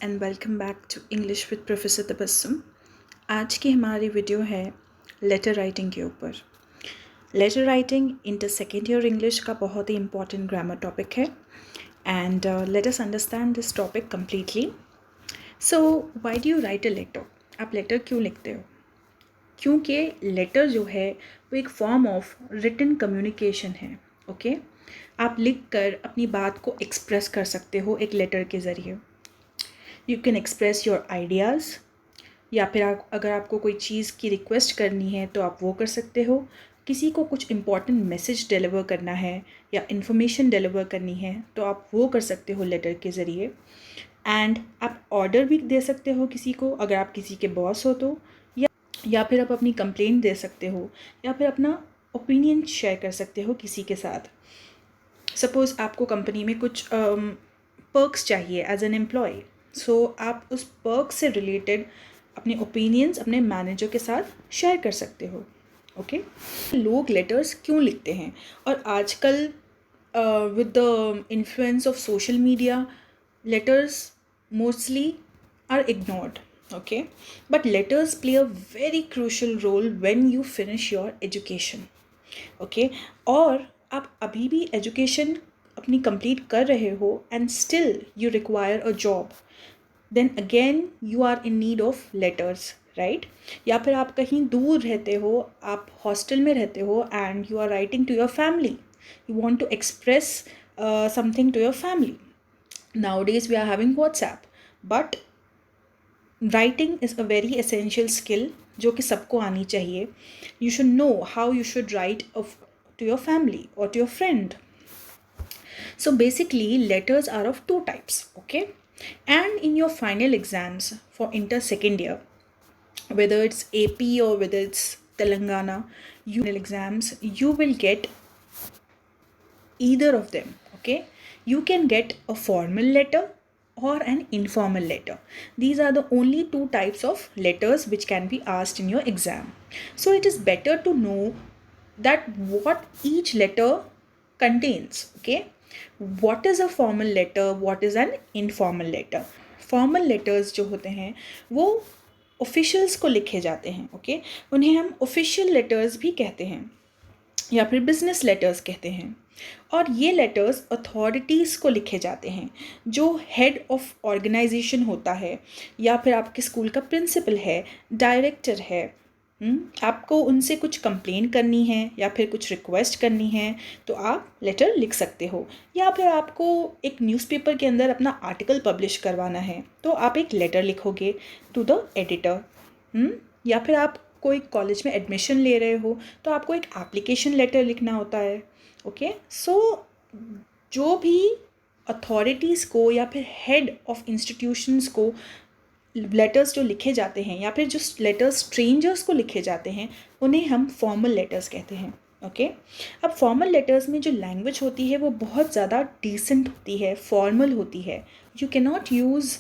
And welcome back to English with professor Tabassum. आज की हमारी वीडियो है लेटर राइटिंग के ऊपर। Letter writing inter second year English का बहुत ही इंपॉर्टेंट ग्रामर टॉपिक है and let us understand this topic completely. So why do you write a letter? आप लेटर क्यों लिखते हो? क्योंकि लेटर जो है वो एक फॉर्म ऑफ रिटन कम्युनिकेशन है। ओके आप लिख कर अपनी बात को एक्सप्रेस कर सकते हो एक लेटर के ज़रिए। You can express your ideas, या फिर अगर आपको कोई चीज़ की रिक्वेस्ट करनी है तो आप वो कर सकते हो। किसी को कुछ इम्पॉर्टेंट मैसेज डिलीवर करना है या इन्फॉर्मेशन डिलीवर करनी है तो आप वो कर सकते हो लेटर के ज़रिए। एंड आप ऑर्डर भी दे सकते हो किसी को, अगर आप किसी के बॉस हो तो, या फिर आप अपनी कंप्लेंट दे सकते हो, या फिर अपना ओपिनियन शेयर कर सकते हो किसी के साथ। सपोज़ आपको कंपनी में कुछ पर्क्स चाहिए एज एन एम्प्लॉय, सो आप उस पर्क से रिलेटेड अपने ओपिनियंस अपने मैनेजर के साथ शेयर कर सकते हो। ओके लोग लेटर्स क्यों लिखते हैं? और आजकल with the influence of social media letters mostly are ignored. Okay, but letters play a very crucial role when you finish your education. Okay, और आप अभी भी एजुकेशन अपनी कंप्लीट कर रहे हो and still you require a job, then again you are in need of letters, right? या फिर आप कहीं दूर रहते हो, आप हॉस्टल में रहते हो and you are writing to your family, you want to express something to your family. Nowadays we are having WhatsApp, but writing is a very essential skill जो कि सबको आनी चाहिए. You should know how you should write to your family or to your friend. So basically letters are of two types, okay? And in your final exams for inter second year, whether it's AP or whether it's Telangana, final exams, you will get either of them. Okay, you can get a formal letter or an informal letter. These are the only two types of letters which can be asked in your exam. So it is better to know that what each letter contains. Okay, what is a formal letter, what is an informal letter? Formal letters जो होते हैं वो officials को लिखे जाते हैं. Okay उन्हें हम ऑफिशियल लेटर्स भी कहते हैं या फिर बिजनेस लेटर्स कहते हैं. और ये लेटर्स अथॉरिटीज़ को लिखे जाते हैं, जो हेड ऑफ ऑर्गेनाइजेशन होता है, या फिर आपके स्कूल का प्रिंसिपल है, डायरेक्टर है. आपको उनसे कुछ कंप्लेन करनी है या फिर कुछ रिक्वेस्ट करनी है तो आप लेटर लिख सकते हो. या फिर आपको एक न्यूज़पेपर के अंदर अपना आर्टिकल पब्लिश करवाना है तो आप एक लेटर लिखोगे टू द एडिटर. या फिर आप कोई कॉलेज में एडमिशन ले रहे हो तो आपको एक एप्लीकेशन लेटर लिखना होता है. ओके सो जो भी अथॉरिटीज़ को या फिर हेड ऑफ इंस्टीट्यूशंस को लेटर्स जो लिखे जाते हैं या फिर जो लेटर्स स्ट्रेंजर्स को लिखे जाते हैं उन्हें हम फॉर्मल लेटर्स कहते हैं. ओके अब फॉर्मल लेटर्स में जो लैंग्वेज होती है वो बहुत ज़्यादा डिसेंट होती है, फॉर्मल होती है. You can not use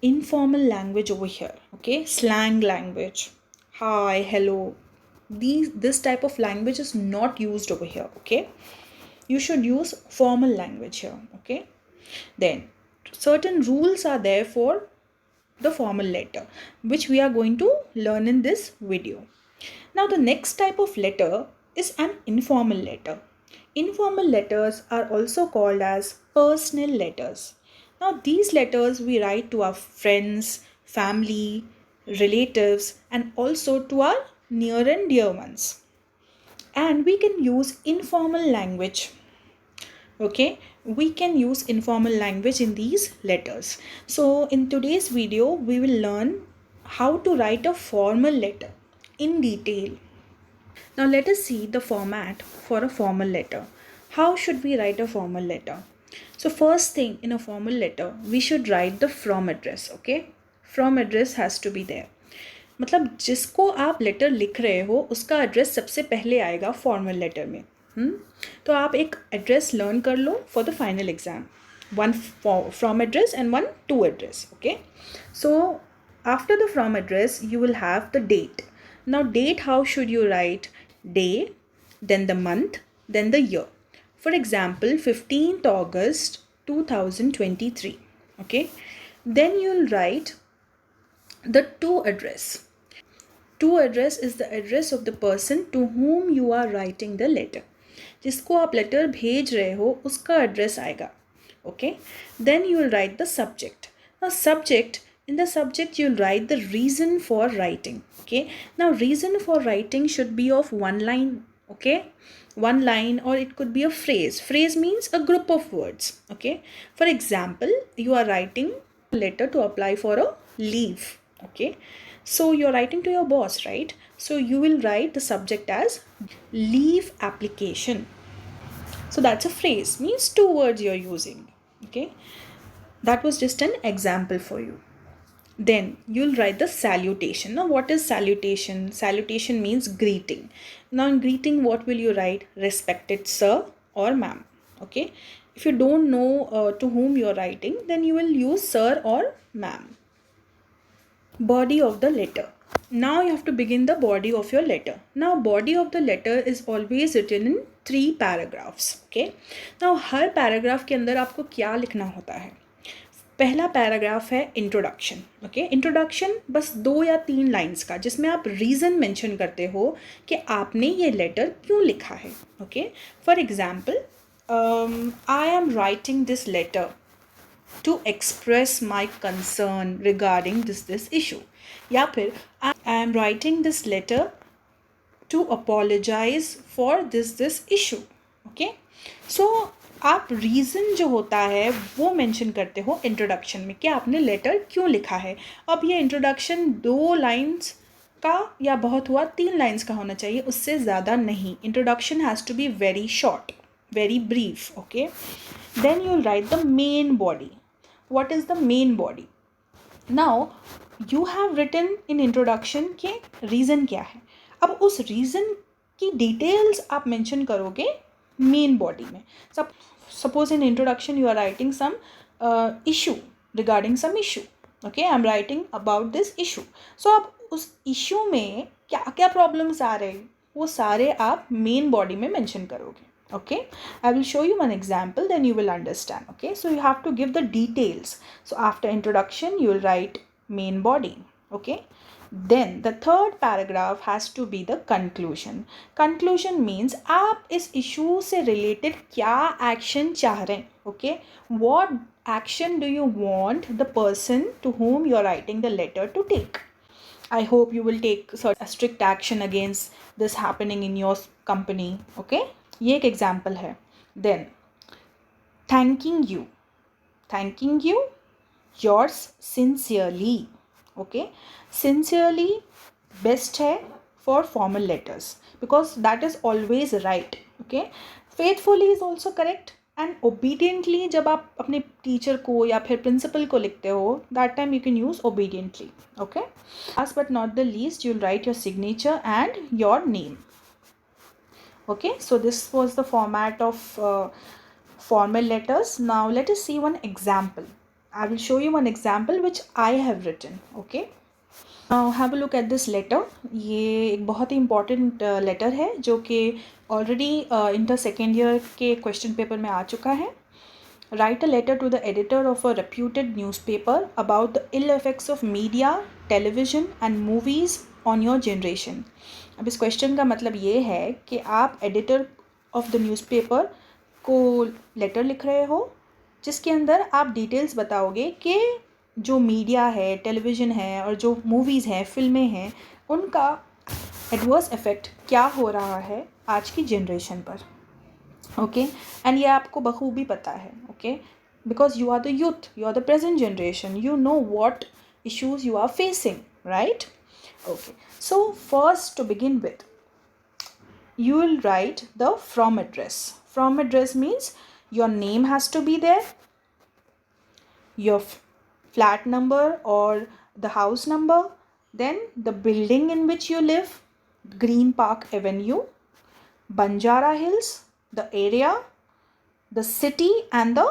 informal language over here. Okay slang language, hi, hello, this type of language is not used over here. Okay, you should use formal language here. Okay, then certain rules are there for the formal letter which we are going to learn in this video. Now the next type of letter is an informal letter. Informal letters are also called as personal letters. Now these letters we write to our friends, family, relatives, and also to our near and dear ones. And we can use informal language. Okay, we can use informal language in these letters. So in today's video we will learn how to write a formal letter in detail. Now let us see the format for a formal letter. How should we write a formal letter? So first thing, in a formal letter we should write the from address. Okay, from address has to be there. मतलब जिसको आप letter लिख रहे हो उसका address सबसे पहले आएगा फॉर्मल लेटर में. तो आप एक एड्रेस लर्न कर लो for the final exam. One from address and one to address. Okay so after the from address you will have the date. Now date, how should you write? Day, then the month, then the year. For example, 15th August 2023. Okay, Then you'll write the to address. To address is the address of the person to whom you are writing the letter. जिसको आप letter भेज रहे हो उसका address आएगा. Okay, then you will write the subject. Now subject, in the subject you'll write the reason for writing. Okay, now reason for writing should be of one line. Okay, one line, or it could be a phrase. Phrase means a group of words. Okay, for example, you are writing a letter to apply for a leave. Okay, so you're writing to your boss, right? So you will write the subject as leave application. So that's a phrase, means 2 words you're using. Okay, that was just an example for you. Then you'll write the salutation. Now what is salutation? Salutation means greeting. Now in greeting, what will you write? Respected sir or ma'am. Okay, if you don't know to whom you're writing, then you will use sir or ma'am. Body of the letter. Now you have to begin the body of your letter. Now body of the letter is always written in 3 paragraphs. Okay, now her paragraph के अंदर आपको क्या लिखना होता है? पहला paragraph है introduction. Okay, introduction बस 2 या 3 लाइंस का, जिसमें आप रीज़न मेंशन करते हो कि आपने ये लेटर क्यों लिखा है. Okay, for example, I am writing this letter to express my concern regarding this issue. या फिर I am writing this letter to apologize for this issue. Okay, so आप रीज़न जो होता है वो मेंशन करते हो इंट्रोडक्शन में कि आपने लेटर क्यों लिखा है. अब ये इंट्रोडक्शन 2 लाइन्स का या बहुत हुआ 3 लाइन्स का होना चाहिए, उससे ज़्यादा नहीं. Introduction has to be very short, very brief. Okay, then you will write the main body. What is the main body? Now you have written in introduction के reason क्या है. अब उस reason की details आप mention करोगे main body में. Suppose in introduction you are writing some issue, regarding some issue. Okay, I am writing about this issue. So आप उस issue में क्या क्या problems आ रहे हैं वो सारे आप main body में mention करोगे. Okay, I will show you one example, then you will understand. Okay, so you have to give the details. So after introduction you will write main body. Okay, then the third paragraph has to be the conclusion. Conclusion means आप इस issue से related क्या action चाह रहे हैं. Okay, what action do you want the person to whom you are writing the letter to take? I hope you will take strict action against this happening in your company. Okay, ये एक example है. Then thanking you yours sincerely. Okay, sincerely best है for formal letters because that is always right. Okay, faithfully is also correct, and obediently जब आप अपने teacher को या फिर प्रिंसिपल को लिखते हो, that time you can use obediently. Okay, last but not the least you will right your signature and your name. Okay, so this was the format of formal letters. Now let us see one example. I will show you one example which I have written. Okay, now have a look at this letter. ये एक बहुत ही important letter है जो कि already inter second year के question paper में आ चुका है. Write a letter to the editor of a reputed newspaper about the ill effects of media, television and movies on your generation. अब इस क्वेश्चन का मतलब ये है कि आप एडिटर ऑफ द न्यूज़पेपर को लेटर लिख रहे हो जिसके अंदर आप डिटेल्स बताओगे कि जो मीडिया है, टेलीविज़न है और जो मूवीज़ हैं, फिल्में हैं, उनका एडवर्स इफ़ेक्ट क्या हो रहा है आज की जनरेशन पर. ओके, एंड ये आपको बखूबी पता है. Okay, because you are the youth, you are the present generation, you know what issues you are facing, right? Okay, so first to begin with, you will write the from address. From address means your name has to be there, your flat number or the house number, then the building in which you live, Green Park Avenue, Banjara Hills, the area, the city and the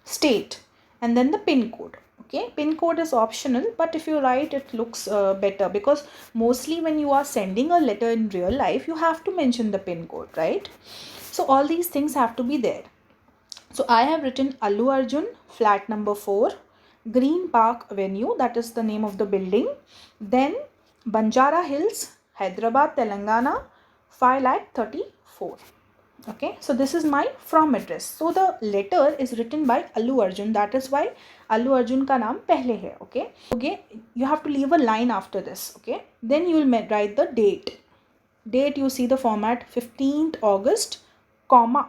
state, and then the pin code. Okay, pin code is optional, but if you write it looks better, because mostly when you are sending a letter in real life you have to mention the pin code, right? So all these things have to be there. So I have written Allu Arjun, flat number 4, Green Park Avenue, that is the name of the building. Then Banjara Hills, Hyderabad, Telangana, 5,34,000. Okay, so this is my from address. So the letter is written by Allu Arjun, that is why Allu Arjun का नाम पहले है. Okay, you have to leave a line after this. Okay, then you will write the date. You see the format 15th August, comma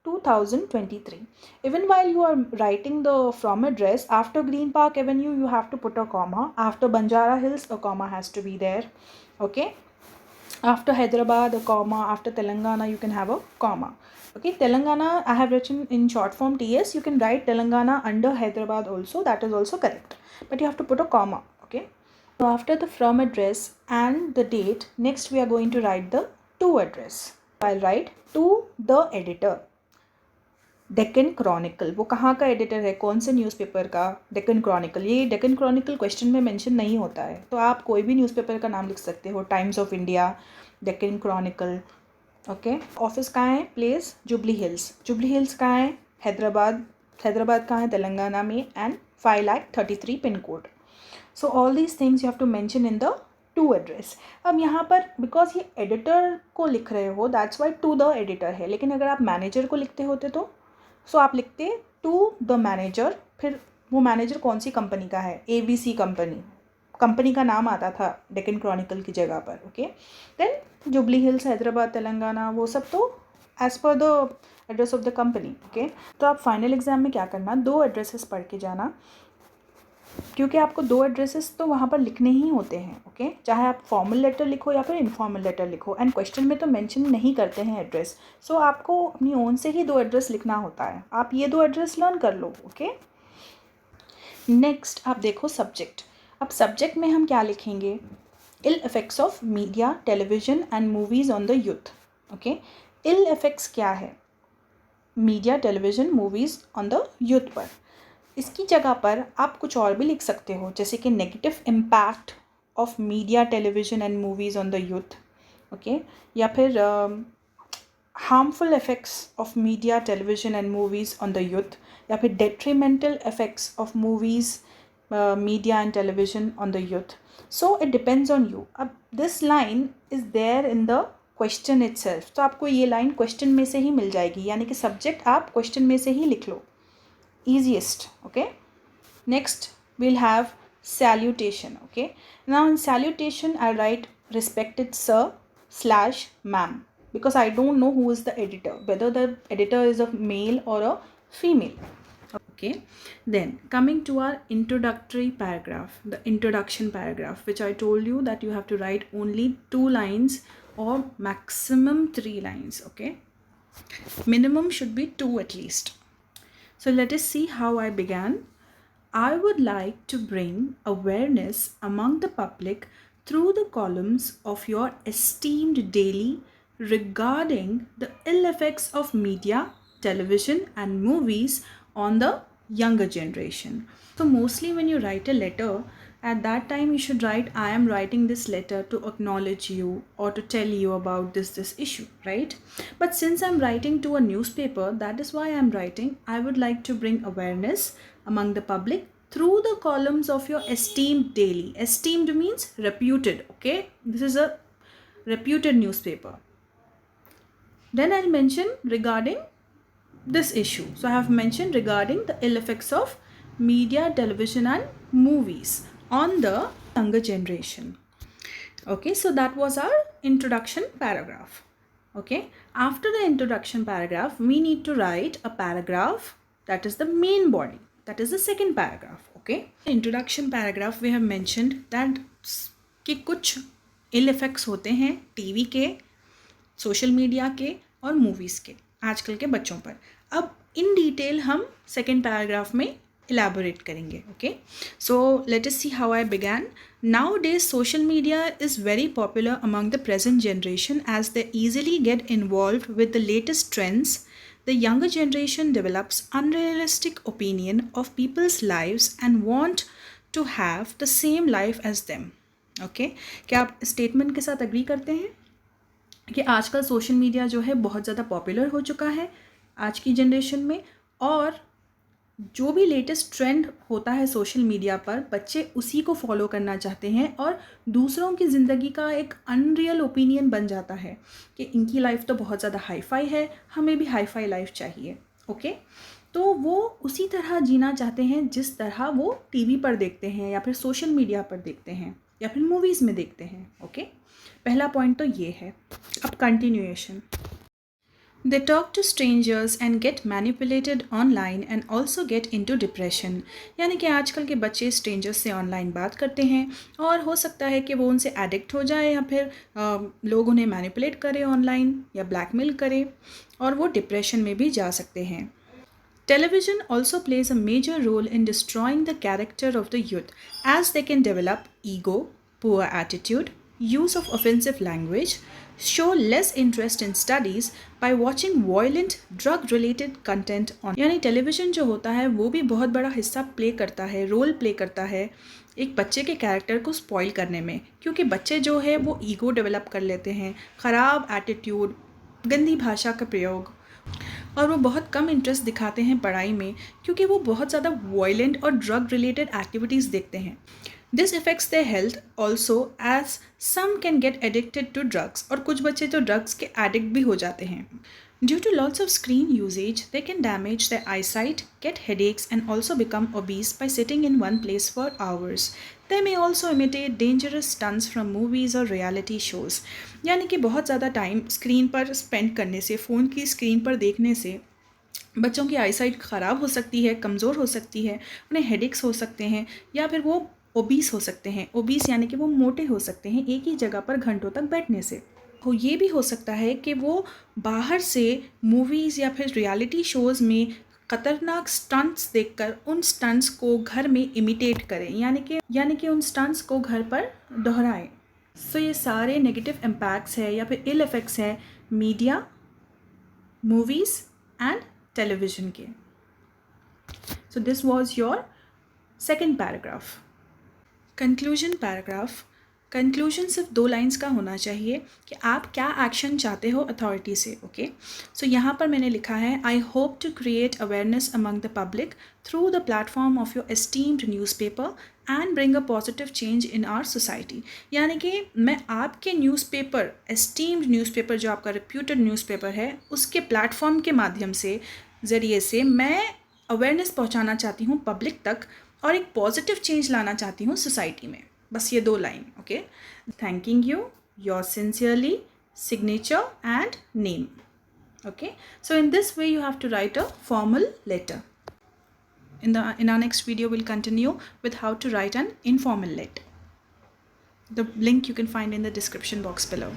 2023. Even while you are writing the from address, after Green Park Avenue you have to put a comma. After Banjara Hills, a comma has to be there. Okay, after Hyderabad, a comma. After Telangana, you can have a comma. Okay, Telangana I have written in short form TS. You can write Telangana under Hyderabad also, that is also correct, but you have to put a comma. Okay, so after the from address and the date, next we are going to write the to address. I'll write to the editor. Deccan Chronicle, वो कहाँ का editor है, कौन से newspaper का, Deccan Chronicle. ये Deccan Chronicle question में mention नहीं होता है, तो आप कोई भी न्यूज़पेपर का नाम लिख सकते हो. Times of India, Deccan Chronicle. Okay, office कहाँ है, प्लेस जुबली हिल्स. जुबली हिल्स कहाँ है, हैदराबाद. हैदराबाद कहाँ है, तेलंगाना में. And 5,33,000 pin code. So all these things you have to mention in the to address. अब यहाँ पर बिकॉज ये एडिटर को लिख रहे हो, that's why to the editor है. लेकिन अगर आप मैनेजर को लिखते होते तो आप लिखते टू द मैनेजर. फिर वो मैनेजर कौन सी कंपनी का है, ABC कंपनी का नाम आता था डेक्कन क्रॉनिकल की जगह पर. ओके, देन जुबली हिल्स, हैदराबाद, तेलंगाना, वो सब तो as per the address of the company. Okay, तो आप फाइनल एग्जाम में क्या करना, 2 एड्रेसेस पढ़ के जाना, क्योंकि आपको 2 एड्रेसेस तो वहाँ पर लिखने ही होते हैं. ओके, चाहे आप फॉर्मल लेटर लिखो या फिर इनफॉर्मल लेटर लिखो. एंड क्वेश्चन में तो मेंशन नहीं करते हैं एड्रेस. सो आपको अपनी ओन से ही 2 एड्रेस लिखना होता है. आप ये 2 एड्रेस लर्न कर लो. ओके, नेक्स्ट आप देखो सब्जेक्ट. अब सब्जेक्ट में हम क्या लिखेंगे, ill effects of media, television and movies on the youth. Okay, ill effects क्या है, media, television, movies on the youth पर. इसकी जगह पर आप कुछ और भी लिख सकते हो, जैसे कि negative impact of media, television and movies on the youth. Okay, या फिर harmful effects of media, television and movies on the youth, या फिर detrimental effects of movies, media and television on the youth. So it depends on you. अब this line is there in the question itself, तो आपको ये line question में से ही मिल जाएगी, यानी कि सब्जेक्ट आप क्वेश्चन में से ही लिख लो. Easiest. Okay, next we'll have salutation. Okay, now in salutation I write respected sir / ma'am, because I don't know who is the editor, whether the editor is a male or a female. Okay, then coming to our introductory paragraph, the introduction paragraph, which I told you that you have to write only 2 lines or maximum 3 lines. Okay, minimum should be 2 at least. So let us see how I began. I would like to bring awareness among the public through the columns of your esteemed daily regarding the ill effects of media, television and movies on the younger generation. So mostly when you write a letter, at that time you should write, I am writing this letter to acknowledge you or to tell you about this issue, right? But since I'm writing to a newspaper, that is why I'm writing, I would like to bring awareness among the public through the columns of your esteemed daily. Esteemed means reputed. Okay, this is a reputed newspaper. Then I'll mention regarding this issue. So I have mentioned regarding the ill effects of media, television and movies on the younger generation. Okay, so that was our introduction paragraph. Okay, after the introduction paragraph we need to write a paragraph that is the main body, that is the second paragraph. Okay, introduction paragraph we have mentioned that कि कुछ ill effects होते हैं TV के, social media के और movies के आजकल के बच्चों पर. अब इन डिटेल हम सेकेंड पैराग्राफ में elaborate करेंगे. Okay, so let us see how I began. Nowadays social media is very popular among the present generation as they easily get involved with the latest trends. The younger generation develops unrealistic opinion of people's lives and want to have the same life as them. Okay, क्या आप statement के साथ agree करते हैं कि आजकल social media जो है बहुत ज़्यादा पॉपुलर हो चुका है आज की जनरेशन में, और जो भी लेटेस्ट ट्रेंड होता है सोशल मीडिया पर, बच्चे उसी को फॉलो करना चाहते हैं और दूसरों की ज़िंदगी का एक अनरियल ओपिनियन बन जाता है कि इनकी लाइफ तो बहुत ज़्यादा हाई फाई है, हमें भी हाई फाई लाइफ चाहिए। ओके, तो वो उसी तरह जीना चाहते हैं जिस तरह वो टीवी पर देखते हैं या फिर सोशल मीडिया पर देखते हैं या फिर मूवीज़ में देखते हैं। ओके, पहला पॉइंट तो ये है। अब continuation. They talk to strangers and get manipulated online and also get into depression। यानी कि आजकल के बच्चे स्ट्रेंजर्स से ऑनलाइन बात करते हैं और हो सकता है कि वो उनसे एडिक्ट हो जाए या फिर लोग उन्हें मैनिपुलेट करें ऑनलाइन या ब्लैकमेल करें और वो डिप्रेशन में भी जा सकते हैं। Television also plays a major role in destroying the character of the youth as they can develop ego, poor attitude, use of offensive language, show less interest in studies by watching violent drug related content on। यानी television जो होता है वो भी बहुत बड़ा हिस्सा play करता है, रोल प्ले करता है एक बच्चे के कैरेक्टर को स्पॉइल करने में, क्योंकि बच्चे जो है वो ईगो डेवलप कर लेते हैं, ख़राब एटीट्यूड, गंदी भाषा का प्रयोग, और वो बहुत कम इंटरेस्ट दिखाते हैं पढ़ाई में क्योंकि वो बहुत ज़्यादा वायलेंट और ड्रग रिलेटेड एक्टिविटीज़ देखते हैं। This effects their health also as some can get addicted to drugs, और कुछ बच्चे तो ड्रग्स के एडिक्ट भी हो जाते हैं। Due to lots of screen usages they can damage their eyesight, get headaches and also become obese by sitting in one place for hours. They may also imitate dangerous stunts from movies or reality shows। यानी कि बहुत ज़्यादा time screen पर spend करने से, phone की screen पर देखने से बच्चों की आईसाइट ख़राब हो सकती है, कमज़ोर हो सकती है, उन्हें हेडेक्स हो सकते हैं या फिर वो ओबीस हो सकते हैं। ओबीस यानी कि वो मोटे हो सकते हैं एक ही जगह पर घंटों तक बैठने से। हो ये भी हो सकता है कि वो बाहर से मूवीज़ या फिर रियलिटी शोज़ में ख़तरनाक स्टंट्स देखकर उन स्टंट्स को घर में इमिटेट करें, यानी कि उन स्टंट्स को घर पर दोहराएं। सो ये सारे नेगेटिव इम्पैक्ट्स है या फिर इल इफ़ेक्ट्स है मीडिया, मूवीज़ एंड टेलीविज़न के। So this was your second paragraph. Conclusion paragraph. Conclusion सिर्फ 2 लाइंस का होना चाहिए कि आप क्या एक्शन चाहते हो अथॉरिटी से। ओके, सो यहाँ पर मैंने लिखा है, I hope to create awareness among the public through the platform of your esteemed newspaper and bring a positive change in our society. यानी कि मैं आपके न्यूज़पेपर, एस्टीम्ड न्यूज़पेपर जो आपका रिप्यूटेड न्यूज़पेपर है, उसके प्लेटफॉर्म के माध्यम से ज़रिए से मैं अवेयरनेस पहुँचाना चाहती हूँ पब्लिक तक और एक पॉजिटिव चेंज लाना चाहती हूँ सोसाइटी में। बस ये 2 line. Okay, thanking you, your sincerely, signature and name. Okay, so in this way you have to write a formal letter. In our next video we'll continue with how to write an informal letter. The link you can find in the description box below.